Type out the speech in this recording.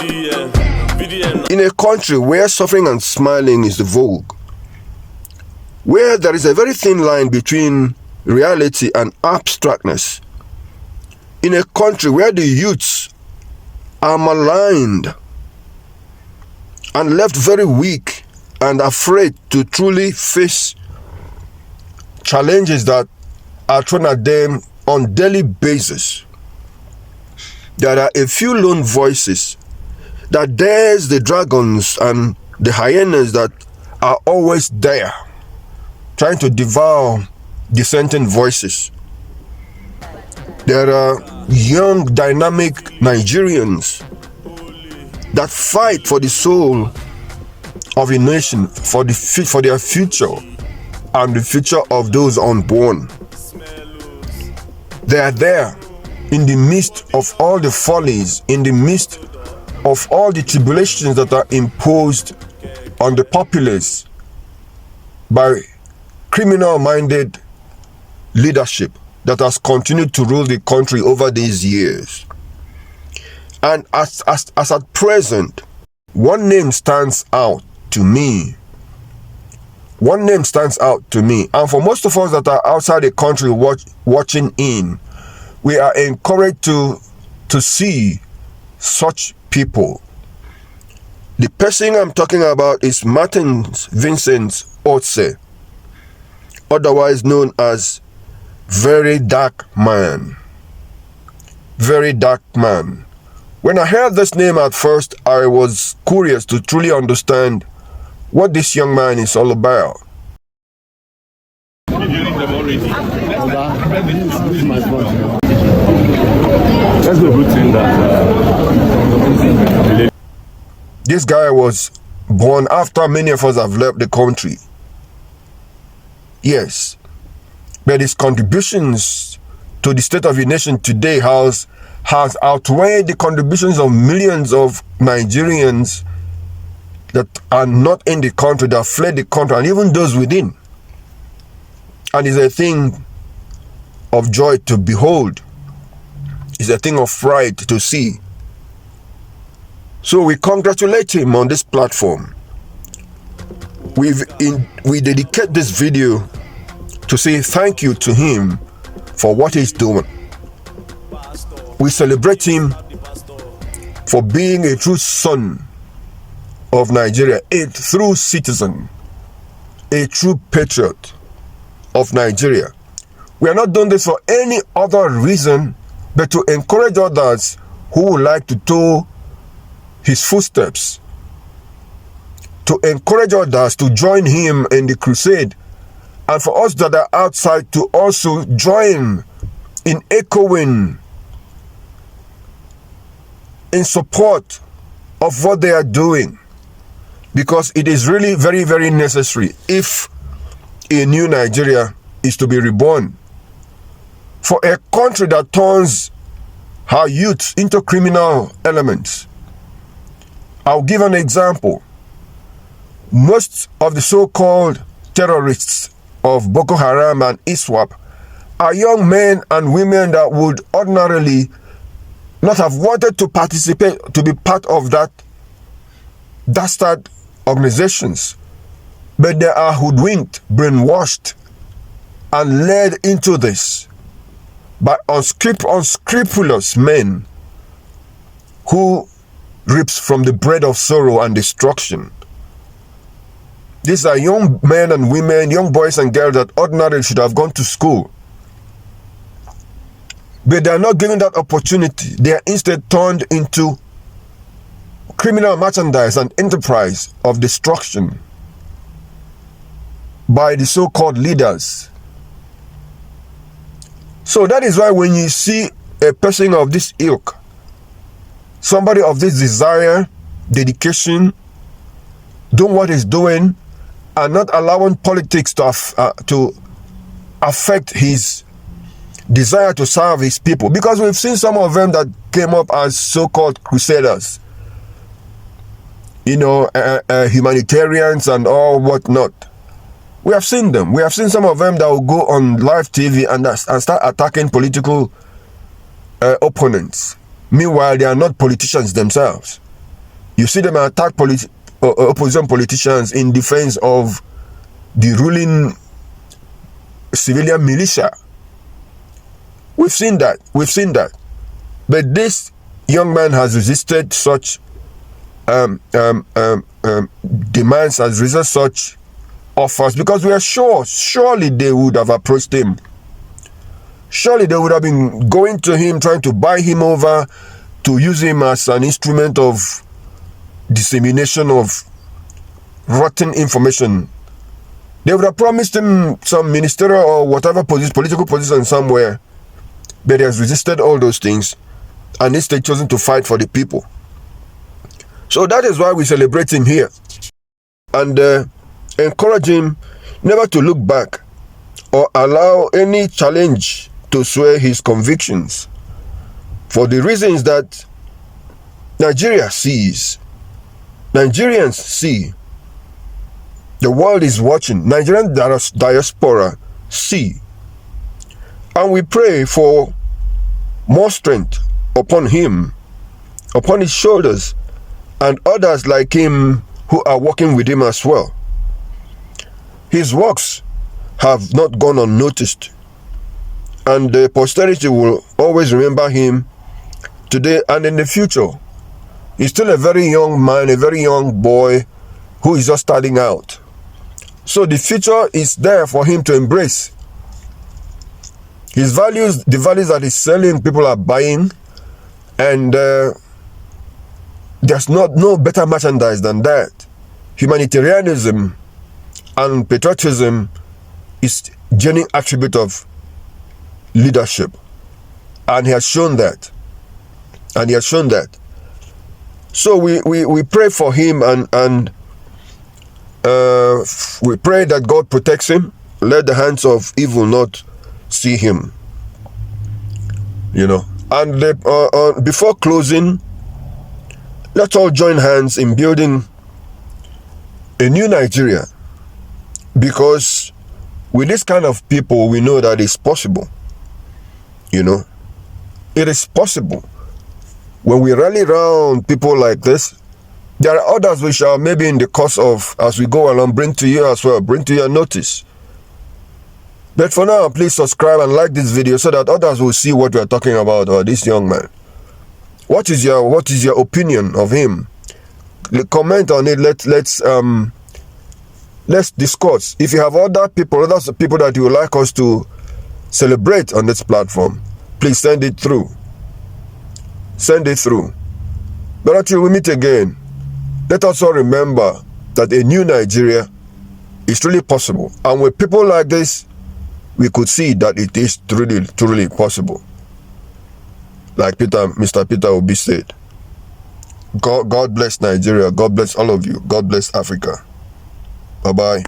In a country where suffering and smiling is the vogue, where there is a very thin line between reality and abstractness, in a country where the youths are maligned and left very weak and afraid to truly face challenges that are thrown at them on daily basis, there are a few lone voices that dares the dragons and the hyenas that are always there, trying to devour dissenting voices. There are young, dynamic Nigerians that fight for the soul of a nation, for their future and the future of those unborn. They are there in the midst of all the follies, in the midst of all the tribulations that are imposed on the populace by criminal-minded leadership that has continued to rule the country over these years. And as at present, one name stands out to me. One name stands out to me. And for most of us that are outside the country watching in, we are encouraged to see such people. The person I'm talking about is Martin Vincent Otse, otherwise known as Very Dark Man. Very Dark Man. When I heard this name at first, I was curious to truly understand what this young man is all about. This guy was born after many of us have left the country. Yes, but his contributions to the state of the nation today has outweighed the contributions of millions of Nigerians that are not in the country, that fled the country, and even those within. And it's a thing of joy to behold. It's a thing of pride to see. So we congratulate him on this platform. We dedicate this video to say thank you to him for what he's doing. We celebrate him for being a true son of Nigeria, a true citizen, a true patriot of Nigeria. We are not doing this for any other reason but to encourage others who would like to follow his footsteps, to encourage others to join him in the crusade, and for us that are outside to also join in echoing in support of what they are doing, because it is really very, very necessary if a new Nigeria is to be reborn. For a country that turns her youth into criminal elements. I'll give an example. Most of the so-called terrorists of Boko Haram and ISWAP are young men and women that would ordinarily not have wanted to participate, to be part of that dastard organizations, but they are hoodwinked, brainwashed, and led into this by unscrupulous men who reaps from the bread of sorrow and destruction. These are young men and women, young boys and girls that ordinarily should have gone to school. But they are not given that opportunity. They are instead turned into criminal merchandise and enterprise of destruction by the so-called leaders. So that is why when you see a person of this ilk, somebody of this desire, dedication, doing what he's doing, and not allowing politics to affect his desire to serve his people. Because we've seen some of them that came up as so-called crusaders, humanitarians and all whatnot. We have seen them. We have seen some of them that will go on live TV and start attacking political opponents. Meanwhile, they are not politicians themselves. You see them attack opposition politicians in defense of the ruling civilian militia. We've seen that. We've seen that. But this young man has resisted such demands, has resisted such offers, because we are sure, surely they would have approached him. Surely they would have been going to him, trying to buy him over, to use him as an instrument of dissemination of rotten information. They would have promised him some ministerial or whatever political position somewhere, but he has resisted all those things and instead chosen to fight for the people. So that is why we celebrate him here and encourage him never to look back or allow any challenge to sway his convictions, for the reasons that Nigeria sees, Nigerians see, the world is watching, Nigerian diaspora see. And we pray for more strength upon him, upon his shoulders, and others like him who are working with him as well. His works have not gone unnoticed, and the posterity will always remember him today and in the future. He's still a very young man, a very young boy who is just starting out. So the future is there for him to embrace. His values, the values that he's selling, people are buying, and there's no better merchandise than that. Humanitarianism and patriotism is genuine attribute of leadership, and he has shown that. And he has shown that. So we pray for him, and we pray that God protects him. Let the hands of evil not see him. You know. And before closing, let's all join hands in building a new Nigeria, because with this kind of people, we know that it's possible. You know, it is possible. When we rally around people like this, there are others we shall maybe in the course of, as we go along, bring to you as well, bring to your notice. But for now, please subscribe and like this video so that others will see what we are talking about, or this young man. What is your opinion of him? Comment on it. Let's discuss. If you have other people that you would like us to celebrate on this platform, please send it through. Send it through. But until we meet again, let us all remember that a new Nigeria is really possible. And with people like this, we could see that it is truly possible. Like Mr. Peter Obi said. God bless Nigeria. God bless all of you. God bless Africa. Bye-bye.